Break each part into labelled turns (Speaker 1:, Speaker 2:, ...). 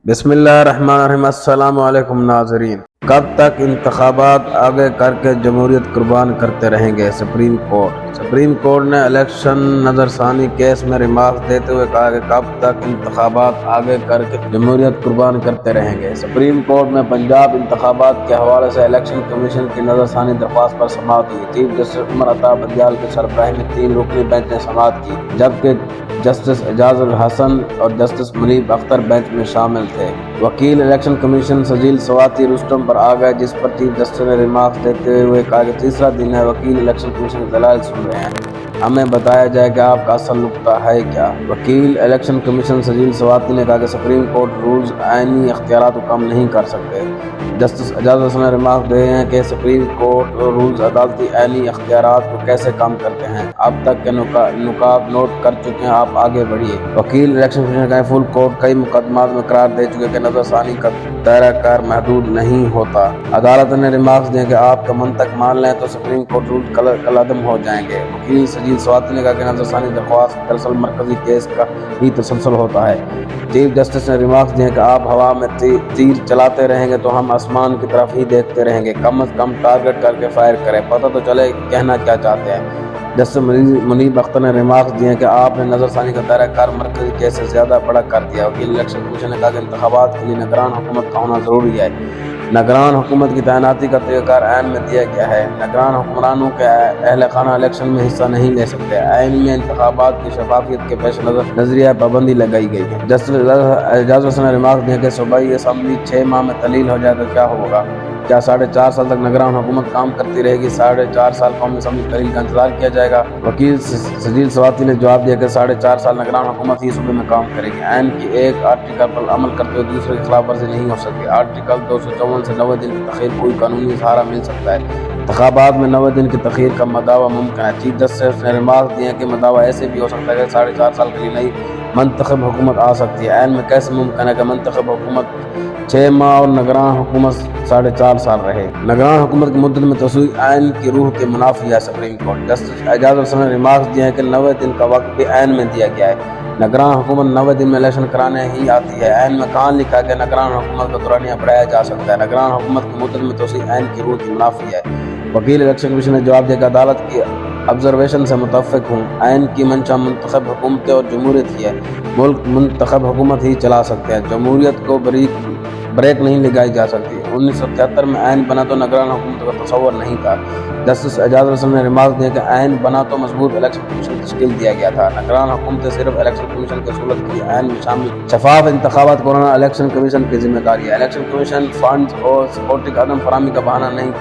Speaker 1: बिस्मिल्लाहिर्रहमानिर्रहीम। अस्सलाम वालेकुम नाज़रीन। कब तक इंतखाबात आगे करके जमहूरियत कुर्बान करते रहेंगे? सुप्रीम कोर्ट ने इलेक्शन नज़रसानी केस में रिमार्क्स देते हुए कहा कि कब तक इंतखाबात आगे करके जमहूरियत कुर्बान करते रहेंगे। सुप्रीम कोर्ट में पंजाब इंतखाबात के हवाले से इलेक्शन कमीशन की नज़रसानी दरख्वास्त पर समाअत हुई। चीफ जस्टिस उमर अता बंदियाल की सरबराही में 3 रुकनी बेंच ने समाअत की, जबकि जस्टिस एजाजुल हसन और जस्टिस मुनीब अख्तर बेंच में शामिल थे। वकील इलेक्शन कमीशन सजील स्वाति रुस्तम पर आ गए, जिस पर चीफ जस्टिस ने रिमार्क्स देते हुए कहा कि तीसरा दिन है, वकील इलेक्शन कमीशन के दलाइल सुन रहे हैं, हमें बताया जाए कि आपका असल नुक्ता है क्या। वकील इलेक्शन कमीशन सजील स्वाति ने कहा कि सुप्रीम कोर्ट रूल्स आईनी इख्तियारात को कम नहीं कर सकते। जस्टिस एजाजुल हसन ने रिमार्क दिए हैं कि सुप्रीम कोर्ट रूल्स अदालती आईनी इख्तियारात को कैसे कम करते हैं, अब तक के नुकात नोट कर चुके हैं, आप आगे बढ़िए। वकील इलेक्शन कमीशन का फुल कोर्ट कई मुकदमात में करार दे चुके कि नजरसानी का दायरा कार महदूद नहीं होता। अदालत ने रिमार्क्स दिए कि आपका मंतक मान लें तो सुप्रीम कोर्ट रूल कलअदम हो जाएंगे। वकील सजील स्वाति ने कहा कि नजरसानी दरख्वास्त दरअसल मरकजी केस का ही तसलसल होता है। चीफ जस्टिस ने रिमार्क्स दिए कि आप हवा में तीर चलाते रहेंगे तो हम आसमान की तरफ ही देखते रहेंगे, कम से कम टारगेट करके फायर करें, पता तो चले कहना क्या चाहते हैं। जस्टिस मुनीब अख्तर ने रिमार्क्स दिए कि आपने नजरसानी का दायरा कार मरकजी केस से ज्यादा बड़ा कर दिया। वकील इलेक्शन कमीशन ने कहा कि इंतखाबात के लिए निगरान हुकूमत का होना जरूरी है। निगरान हुकूमत की तैनाती का तरीक़ाकार आइन में दिया गया है। निगरान हुक्मरानों के अहल खाना इलेक्शन में हिस्सा नहीं ले सकते। आइन में इंतखाबात की शफाफियत के पेश नजरिया पाबंदी लगाई गई है। जस्टिस एजाजुल हसन ने रिमार्क दिया कि सूबाई असम्बली 6 माह में तलील हो जाए तो क्या होगा? क्या 4.5 साल तक निगरान हुकूमत काम करती रहेगी? 4.5 साल कौमी असम्बली तलील का इंतजार किया जाएगा? वकील सजील स्वाति ने जवाब दिया कि 4.5 साल निगरान हुकूमत ही सूबे में काम करेगी। आइन की एक आर्टिकल पर अमल करते हुए दूसरे की खिलाफ वर्जी नहीं हो सकती। आर्टिकल 254 से 90 दिन की तखीर कोई कानूनी सहारा मिल सकता है। इंतखाबात में 90 दिन की तखीर का मदावा मुमकिन है। चीफ जस्टिस ने रिमार्क दिए कि मदावा ऐसे भी हो सकता है कि 4.5 साल के लिए नई मुंतखब हुकूमत आ सकती है। आइन में कैसे मुमकिन है कि मुंतखब हुकूमत 6 माह और निगरान हुकूमत 4.5 साल रहे? निगरान हुकूमत की मुद्दत में तस्वीर आइन की रूह के मुनाफी है। Supreme court justice Ejazul Hasan ने रिमार्क्स दिए हैं कि 90 दिन का वक्त भी आइन में दिया गया है। निगरान हुकूमत 90 दिन में इलेक्शन कराने ही आती है। आइन में कहाँ लिखा है कि निगरान हुकूमत का दौरानिया बढ़ाया जा सकता है? निगरान हुकूमत की मुद्दत में तस्वीर आइन की रूह की मुनाफी है। वकील इलेक्शन कमीशन ने जवाब दिया कि अदालत की ऑब्जर्वेशन से मुतफ़िक हूँ। आइन की मंशा मुंतखब हुकूमतें और जमहूरियत ही है। मुल्क मुंतखब हुकूमत ही चला सकते हैं, जमहूरियत को ब्रेक नहीं लगाई जा सकती। 1973 में आइन बना तो निगरान हुकूमत का तस्वर नहीं था। जस्टिस एजाजुल हसन ने रिमार्क दिया कि आइन बना तो मजबूत इलेक्शन कमीशन तश्कील दिया गया था। निगरान हुकूमतें सिर्फ इलेक्शन कमीशन की सूरत के लिए आइन में शामिल शफाफ इंतखाबात कराना इलेक्शन कमीशन की जिम्मेदारी है। इलेक्शन कमीशन फंड्स और सिक्योरिटी की अदम फराहमी का बहाना नहीं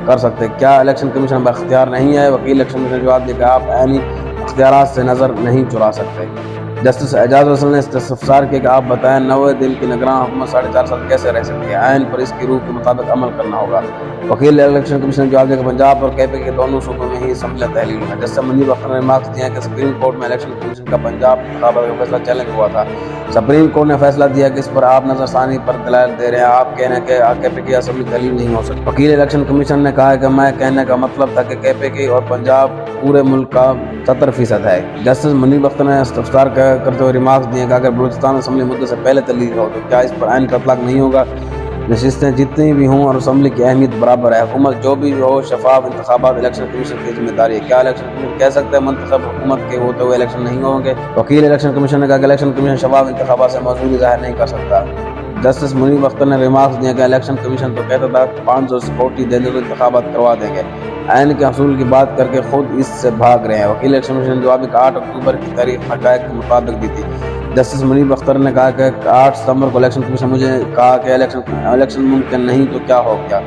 Speaker 1: कर सकते। क्या इलेक्शन कमीशन में इख्तियार नहीं है? वकील इलेक्शन कमीशन ने जवाब दिया कि आप आईनी इख्तियारात से नजर नहीं चुरा सकते। जस्टिस एजाजुल हसन ने इस्तफसार किया कि आप बताएं 90 दिन की निगरान हुकूमत 4.5 साल कैसे रह सकती है? आइन पर इसकी रूह के मुताबिक अमल करना होगा। वकील इलेक्शन कमीशन ने जवाब दिया कि पंजाब और केपी के दोनों सूबों में ही असम्बली तहलील है। जस्टिस मुनीब अख्तर ने रिमार्क्स दिए कि सुप्रीम कोर्ट में इलेक्शन कमीशन का पंजाब इंतखाबात का फैसला चैलेंज हुआ था। सुप्रीम कोर्ट ने फैसला दिया कि इस पर आप नजरसानी पर दलाइल दे रहे हैं, आप कह रहे हैं कि केपी की असम्बली तहलील नहीं हो सकती। वकील इलेक्शन कमीशन ने कहा कि मैं कहने का मतलब था कि केपी की और पंजाब पूरे मुल्क का 70% है। जस्टिस मुनीब अख्तर ने इस्तफसार करते हुए रिमार्क्स दिए कि अगर बलूचिस्तान असम्बली मुद्दे से पहले तहलील हो तो क्या इस पर आइन का इतलाक नहीं होगा? नशिस्तें जितनी भी हों और असम्बली की अहमियत बराबर है। हुकूमत जो भी हो, शफाफ इंतखाबात इलेक्शन कमीशन की जिम्मेदारी है। क्या इलेक्शन कमीशन कह सकते हैं मुंतखब हुकूमत के होते हुए इलेक्शन नहीं होंगे? वकील इलेक्शन कमीशन ने कहा कि इलेक्शन कमीशन शफाफ इंतखाबात से मौजूदगी जाहिर नहीं कर सकता। जस्टिस मुनीब अख्तर ने रिमार्क्स दिया कि इलेक्शन कमीशन तो कहता था 500 सिक्योरिटी देंगे तो इंतखाबात करवा देंगे, आइन के असूल की बात करके खुद इससे भाग रहे हैं। वकील इलेक्शन कमीशन ने जवाब 8 अक्टूबर की तारीख हक़ाइक़ के मुताबिक दी थी। जस्टिस मुनीब अख्तर ने कहा कि 8 सितंबर को इलेक्शन कमीशन मुझे कहा कि इलेक्शन मुमकिन नहीं तो क्या हो गया?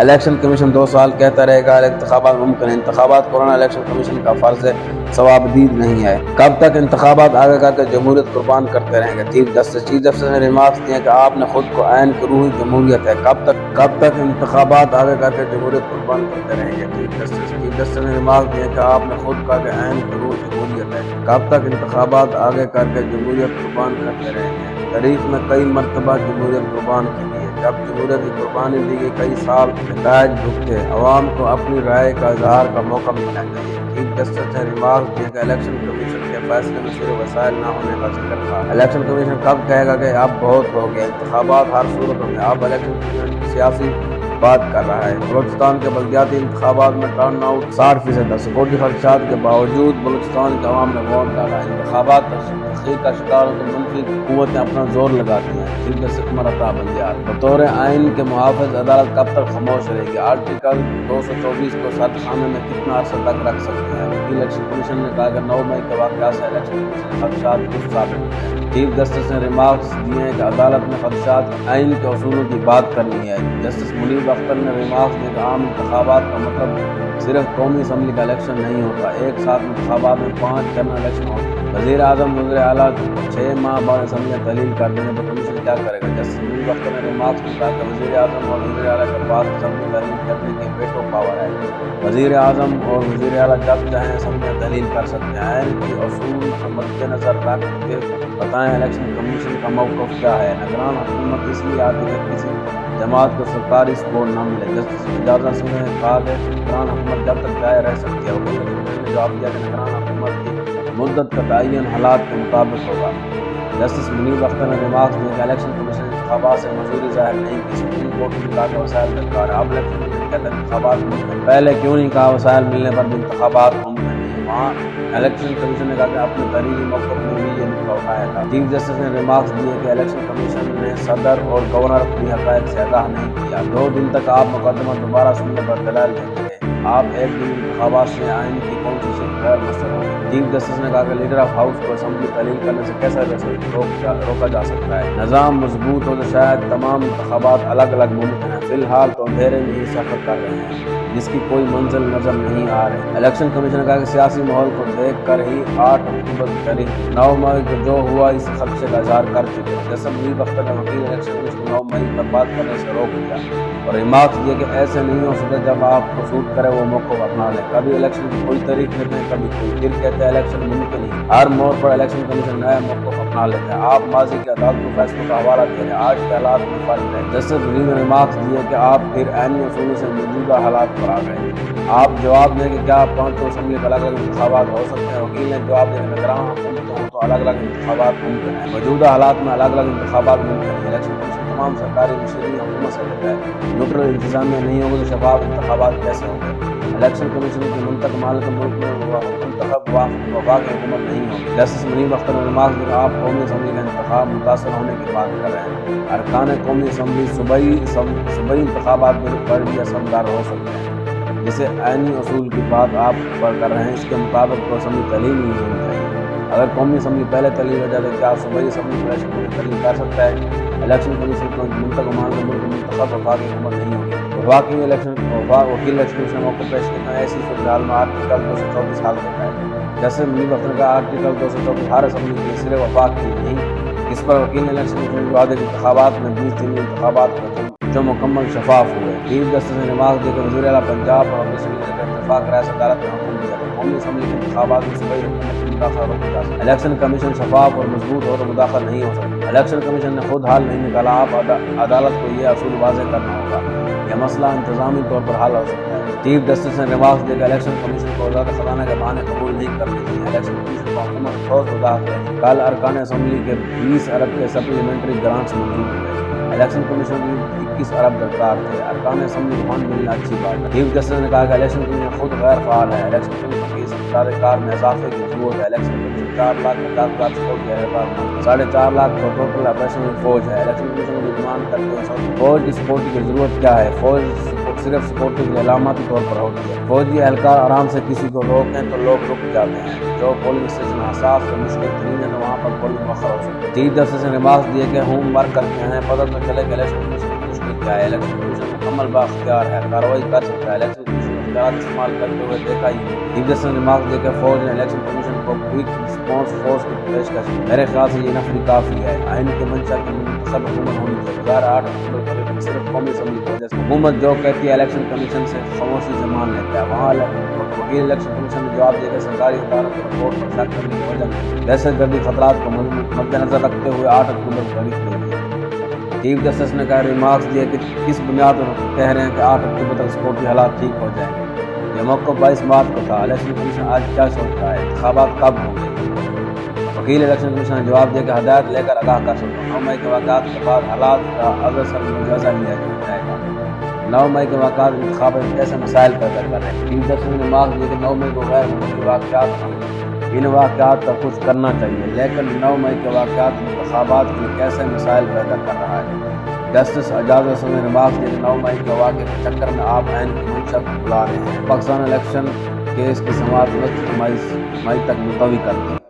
Speaker 1: इलेक्शन कमीशन 2 साल कहता रहेगा इंतखाबात मुमकिन है। इंतखाबात कराना इलेक्शन कमीशन का फर्ज है, सवाबदीद नहीं है। कब तक इंतखाबात आगे करके जमहूरियत कुर्बान करते रहेंगे? चीफ जस्टिस ने रिमार्क्स दिए कि आपने खुद को आइन की रूह जमहूरियत है, कब तक इंतखाबात आगे करके जमहूरियत कुर्बान करते रहेंगे? चीफ जस्टिस ने रिमार्क दिए कि आपने खुद कहा कि आइन की रूह जमहूरियत है, कब तक इंतखाबात आगे करके जमहूरियत कुर्बान करते रहेंगे? तारीख में कई मरतबा जमहूरियत कुर्बान की गई है। जब जमहूरियत की कुर्बानी दी गई, कई साल नतायज भुगते, अवाम को अपनी राय का इजहार का मौका मिलना चाहिए। चीफ जस्टिस ने रिमार्क दिया कि इलेक्शन कमीशन के फैसले में सिर्फ वसाइल न होने का जिक्र था। इलेक्शन कमीशन कब कहेगा कि अब बहुत हो गया, इंतखाबात हर सूरत में। अब इलेक्शन कमीशन की सियासी बात कर रहा है। बलूचिस्तान के बल्दियाती इंतखाबात में टर्न आउट 60% था। सिक्योरिटी खदशात के बावजूद बलूचिस्तान के अवाम ने वोट डाला। इंतखाबात तखलीक का शिकार होकर मुल्की हुकूमतें अपना जोर लगाती हैं। चीफ जस्टिस उमर अता बंदियार बतौर आइन के मुहाफ़िज़ अदालत कब तक खामोश रहेगी? आर्टिकल 224 को सख्त खाने में कितना अर्सा तक रख सकते हैं? वकील इलेक्शन कमीशन ने कहा कि 9 मई के वाक़या से इलेक्शन कमीशन खदशात कुछ साबित हुए हैं। चीफ जस्टिस ने रिमार्क्स दिए हैं कि अदालत में खदशात आइन के असूलों की बात करनी है। जस्टिस मुनीब अख्तर ने रिमार्क्स दिए कि आम इंतखाबात का मतलब सिर्फ कौमी असम्बली का इलेक्शन नहीं होता, एक साथ इंतखाबात में 5 जनरल इलेक्शन होते हैं। वज़ीर आज़म वज़ीर आला 6 माह बाद असम्बली तहलील कर देने पर कमीशन क्या करेगा? जस्टिस मुनीब अख्तर ने रिमार्क्स में कहा कि वज़ीर आज़म और वज़ीर आला के पास असम्बली तहलील करने की वेटो पावर है। वज़ीर आज़म और वज़ीर आला जब चाहें असम्बली तहलील कर सकते हैं। आइन की असूल को मद्देनज़र रख के बताएं इलेक्शन कमीशन का मौक़िफ़ क्या है? निगरान हुकूमत इसलिए आती है किसी जमात को सरकारी सपोर्ट न मिले। जस्टिस एजाज सिंह ने कहा कि निगरान हुकूमत जब तक चाहे रह सकती है। वकील ने जवाब दिया कि निगरान हुकूमत की मुद्दत का तयन हालात के मुताबिक होगा। जस्टिस मुनीब अख्तर ने रिमार्क्स दिए कि इलेक्शन कमीशन इंतखाबात से मंजूरी जाहिर नहीं की। सुप्रीम कोर्ट ने कहा कि वसाइल दरकार है। अब इलेक्शन कमीशन कहता है इंतखाबात मुमकिन, पहले क्यों नहीं कहा वसाइल मिलने पर भी इंतखाबात मुमकिन नहीं? वहाँ इलेक्शन कमीशन ने कहा कि अपने तहरीरी मौक़िफ़ में भी ये नुक्ता उठाया था। चीफ जस्टिस ने रिमार्क्स दिए कि इलेक्शन कमीशन ने सदर और गवर्नर को भी हक़ाइक़ से आगाह नहीं किया। 2 दिन तक आप मुकदमा दोबारा सुनने पर दलाल देते रहे। आप एक दिन इंतखाबात से आइन की कौन सी शिक गैर मुस्तर होगी? चीफ जस्टिस ने कहा कि लीडर ऑफ हाउस को असम्बली तहलील करने से कैसे रोका जा सकता है? निज़ाम मजबूत हो तो शायद तमाम इंतखाबात अलग अलग मुमकिन है। फिलहाल तो अंधेरे में ही सफ़र कर रहे हैं जिसकी कोई मंजिल नजर नहीं आ रही। इलेक्शन कमीशन ने कहा कि सियासी माहौल को देख कर ही 8 अक्टूबर की तारीख 9 मई को जो हुआ इस खदशे का इजहार कर चुके हैं। जैसे मुनीब अख्तर ने वकील इलेक्शन कमीशन को 9 मई पर बात करने से रोक दिया और रिमार्क्स दिए कि ऐसे नहीं हो सकता जब आपको सूट करे वो मौक़िफ़ अपना लें। कभी इलेक्शन की कोई तारीख लेते हैं, कभी कोई, फिर कहते हैं इलेक्शन मुमकिन नहीं। हर मोड़ पर इलेक्शन कमीशन नया मौक़िफ़ अपना लेते हैं। आप माजी की अदालत को फैसलों का हवाला दे रहे हैं, आज के हालात में फर्क है। जस्टिस मुनीब ने रिमार्क्स दिए कि आप फिर आईनी असूलों से मौजूदा हालात पर आ गए। आप जवाब दें कि क्या 5 असम्बली के अलग अलग इंतखाबात हो सकते हैं? वकील ने जवाब दिया कि निगरान हुकूमत हो तो अलग अलग इंतखाबात मुमकिन है। मौजूदा हालात में अलग अलग इंतखाबात मुमकिन है। इलेक्शन कमीशन तमाम सरकारी मशीनरी हुकूमत से लेता है। न्यूट्रल इंतजामिया नहीं होगी तो शफाफ इंतखाबात कैसे होंगे? इलेक्शन कमीशन की मुंतखब मालिक मुल्क में मुंतखब वफाक हुकूमत नहीं होगी। जस्टिस मुनीब अख्तर ने रिमार्क्स दिया आप कौमी असम्बली का इंतखाब मुतासर होने की बात कर रहे हैं। अरकान कौमी असम्बली सूबाई इंतखाबात पर भी असरदार हो सकते हैं। जिसे आईनी असूल की बात आप पर कर रहे हैं इसके मुताबिक तो असम्बली तहलील नहीं होनी चाहिए। अगर कौमी असम्बली पहले तहलील हो जाए तो क्या सूबाई असम्बली इलेक्शन को तहलील कर सकता है? इलेक्शन कमीशन को मुंतखब मालिक मुल्क मुंतखब वफाक हुकूमत नहीं होगी। वकील इलेक्शन कमीशन मौक़िफ़ पेश करना ऐसी सूरत में आर्टिकल 224 हाल देता है। जैसे मुनीब अख्तर का आर्टिकल 224 हर असम्बली के सिर्फ वफाक की नहीं। इस पर वकील इलेक्शन कमीशन वादे के इंतखाबात में 20 दिन इंतखाबात जो मुकम्मल शफाफ हुए। चीफ जस्टिस ने रिमार्क दिया कि वज़ीर आला पंजाब और इत्तेफाक राय अदालत ने हुक्म दिया कि कौमी असम्बली के इंतखाबात में सूबाई हुकूमत की मुदाखलत रोकी जा सके। इलेक्शन कमीशन शफाफ और मजबूत हो तो मुदाखलत नहीं हो सकती। इलेक्शन कमीशन ने खुद हाल नहीं निकाला। आप अदालत को यह असूल वाज़ेह करना होगा। यह मसला इंतजामी तौर पर हल हो सकता है। चीफ जस्टिस ने रिमार्क्स दिया कि इलेक्शन कमीशन को वज़ारत ख़ज़ाना के बहाने कबूल नहीं करने चाहिए। इलेक्शन कमीशन को हुकूमत ठोस वज़ाहत करेगी। कल अरकान असम्बली के 20 अरब के सप्लीमेंट्री ग्रांट्स मंजूर हुए। इलेक्शन कमीशन की 21 अरब दरकार थे। अरकान असम्बली को फंड मिलना अच्छी बात है। चीफ जस्टिस ने कहा कि इलेक्शन कमीशन खुद गैर फ़ाल है। इलेक्शन कमीशन की इस्तेदार में इजाफे की जरूरत है। इलेक्शन कमीशन 4,50,000 सिक्योरिटी एहलकार 4.5 लाख को टोटल ऑपरेशनल फौज है। इलेक्शन कमीशन को डिमांड करते हैं फौज की सिक्योरिटी की जरूरत क्या है? फौज सिर्फ सिक्योरिटी के अलामती तौर पर होती है। फौजी एहलकार आराम से किसी को रोकें तो लोग रुक जाते हैं। जो पोलिंग स्टेशन हसास और मुश्किल तरीन है तो वहाँ पर पोलिंग मुअख्खर हो सकती है। चीफ जस्टिस ने रिमार्क्स दिए कि होम वर्क करते हैं पता तो चले कि इलेक्शन कमीशन की मुश्किल क्या है। इलेक्शन कमीशन मुकम्मल बाख्तियार है, कार्रवाई कर सकता है। इलेक्शन कमीशन इख्तियार इस्तेमाल करते हुए देखा ही। चीफ जस्टिस ने रिमार्क्स दिए कि फौज ने इलेक्शन कमीशन को क्विक रिस्पॉन्स फोर्स की पेशकश की। मेरे ख्याल से ये नफरी काफ़ी है। आइन के मंशा की मुंतखब हुकूमत होनी चाहिए। 2008 अक्टूबर को सिर्फ कौमी असम्बली की वजह से हुकूमत जो कहती है इलेक्शन कमीशन से खामोशी से मान लेता है। वहाँ वकील इलेक्शन कमीशन ने जवाब दिया कि सरकारी अदालत की रिपोर्ट पर शक करने की वजह में दहशतगर्दी खतरात को मद्देनजर रखते हुए 8 अक्टूबर को तारीख दे दी। चीफ जस्टिस ने कहा रिमार्क्स दिया कि किस बुनियाद पर कह रहे हैं कि 8 अक्टूबर तक सिक्योरिटी हालात ठीक हो जाएंगे। यह मौका 22 मार्च को था। इलेक्शन कमीशन आज क्या सोचता है? इंतखाबात कब होंगे? وکیل الیکشن کمیشن نے جواب دیا کہ ہدایت لے کر آگاہ کر سکتا ہوں۔ 9 مئی کے واقعات کے بعد حالات کا اثر جائزہ لیا جائے گا۔ 9 مئی کے واقعات انتخابات میں کیسے مسائل پیدا کر رہے ہیں۔ چیف جسٹس نے ریمارک دیا کہ 9 مئی کو غیر ملکی واقعات ہیں، ان واقعات پر کچھ کرنا چاہیے، لیکن 9 مئی کے واقعات انتخابات کے لیے کیسے مسائل پیدا کر رہا ہے۔ جسٹس اعجاز حسن نے ریمارک دیا کہ 9 مئی کے واقعے کے چکر میں آپ عین کی منشا کو بلا رہے ہیں۔ پاکستان الیکشن کیس کی سماعت 29 مئی تک ملتوی کر دی۔